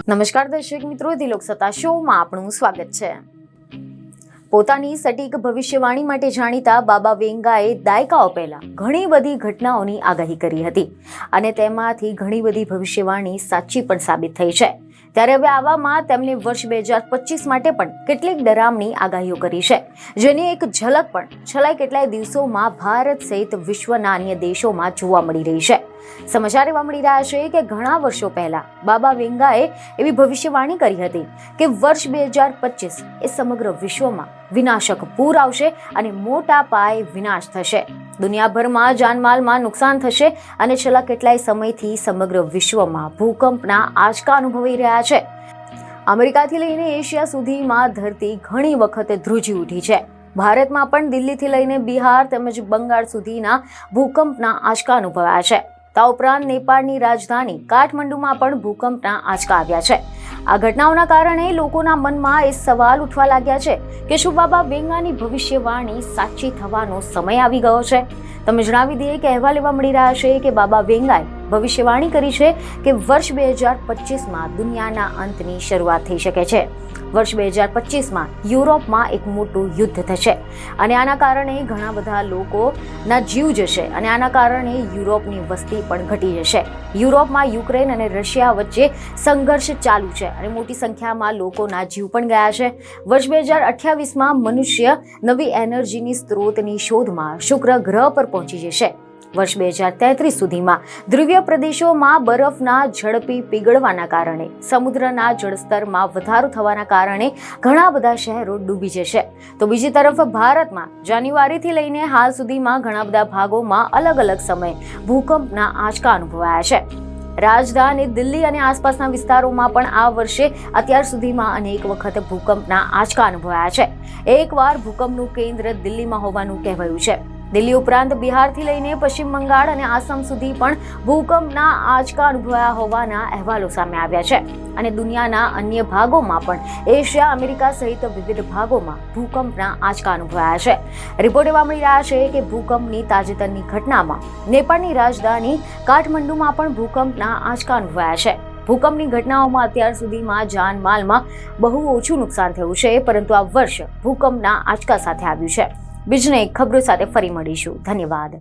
નમસ્કાર દર્શક મિત્રો, દિલોક સત્તા શોમાં આપનું સ્વાગત છે। પોતાની સટીક ભવિષ્યવાણી માટે જાણીતા બાબા વેંગાએ દાયકાઓ પહેલા ઘણી બધી ઘટનાઓની આગાહી કરી હતી અને તેમાંથી ઘણી બધી ભવિષ્યવાણી સાચી પણ સાબિત થઈ છે। ત્યારે હવે આવામાં તેમણે વર્ષ 2025 માટે પણ કેટલીક ડરામણી આગાહીઓ કરી છે, જેની એક ઝલક પણ છેલ્લા કેટલાય દિવસોમાં ભારત સહિત વિશ્વના અન્ય દેશોમાં જોવા મળી રહી છે। સમાચાર એવા મળી રહ્યા છે કે ઘણા વર્ષો પહેલા બાબા વેંગાએ એવી ભવિષ્યવાણી કરી હતી કે વર્ષ 2025 એ સમગ્ર વિશ્વમાં વિનાશક પૂર આવશે અને મોટા પાયે વિનાશ થશે। દુનિયાભરમાં જાનમાલમાં નુકસાન થશે અને છેલ્લા કેટલાય સમયથી સમગ્ર વિશ્વમાં ભૂકંપના આંચકા અનુભવી રહ્યા છે। અમેરિકાથી લઈને એશિયા સુધીમાં ધરતી ઘણી વખત ધ્રુજી ઉઠી છે। ભારતમાં પણ દિલ્હીથી લઈને બિહાર તેમજ બંગાળ સુધીના ભૂકંપના આંચકા અનુભવાયા છે। આ ઉપરાંત નેપાળની રાજધાની કાઠમંડુમાં પણ ભૂકંપના આંચકા આવ્યા છે। આ ઘટનાઓના કારણે લોકોના મનમાં એ સવાલ ઉઠવા લાગ્યા છે કે શું બાબા વેંગાની ભવિષ્યવાણી સાચી થવાનો સમય આવી ગયો છે? તમે જણાવી દઈએ કે અહેવાલ એવા મળી રહ્યા છે કે બાબા વેંગાએ ભવિષ્યવાણી કરી છે કે વર્ષ 2025માં દુનિયાના અંતની શરૂઆત થઈ શકે છે। વર્ષ 2025માં યુરોપમાં એક મોટું યુદ્ધ થશે અને આના કારણે ઘણા બધા લોકોના જીવ જશે અને આના કારણે યુરોપની વસ્તી પણ ઘટી જશે। યુરોપમાં યુક્રેન અને રશિયા વચ્ચે સંઘર્ષ ચાલુ છે અને મોટી સંખ્યામાં લોકોના જીવ પણ ગયા છે। વર્ષ 2028માં મનુષ્ય નવી એનર્જીની સ્ત્રોતની શોધમાં શુક્ર ગ્રહ પર પહોંચી જશે। વર્ષ 2033 સુધીમાં ધ્રુવીય પ્રદેશોમાં બરફના ઝડપી પીગળવાના કારણે સમુદ્રના જળસ્તરમાં વધારો થવાના કારણે ઘણા બધા શહેરો ડૂબી જશે। તો બીજી તરફ ભારતમાં જાન્યુઆરીથી લઈને હાલ સુધીમાં ઘણા બધા ભાગોમાં અલગ અલગ સમયે ભૂકંપના આંચકા અનુભવાયા છે। રાજધાની દિલ્હી અને આસપાસના વિસ્તારોમાં પણ આ વર્ષે અત્યાર સુધીમાં અનેક વખત ભૂકંપના આંચકા અનુભવાયા છે। એકવાર ભૂકંપનું કેન્દ્ર દિલ્હીમાં હોવાનું કહેવાયું છે। દિલ્હી ઉપરાંત બિહારથી લઈને પશ્ચિમ બંગાળ અને આસામ સુધી પણ ભૂકંપના આંચકા અનુભવાયા હોવાના અહેવાલો સામે આવ્યા છે અને દુનિયાના અન્ય ભાગોમાં પણ એશિયા, અમેરિકા સહિત વિવિધ ભાગોમાં ભૂકંપના આંચકા અનુભવાયા છે। રિપોર્ટ એવા મળી રહ્યા છે કે ભૂકંપની તાજેતરની ઘટનામાં નેપાળની રાજધાની કાઠમંડુમાં પણ ભૂકંપના આંચકા અનુભવાયા છે। ભૂકંપની ઘટનાઓમાં અત્યાર સુધીમાં જાનમાલમાં બહુ ઓછું નુકસાન થયું છે, પરંતુ આ વર્ષ ભૂકંપના આંચકા સાથે આવ્યું છે। બીજને ખબરો સાથે ફરી મળીશું। ધન્યવાદ।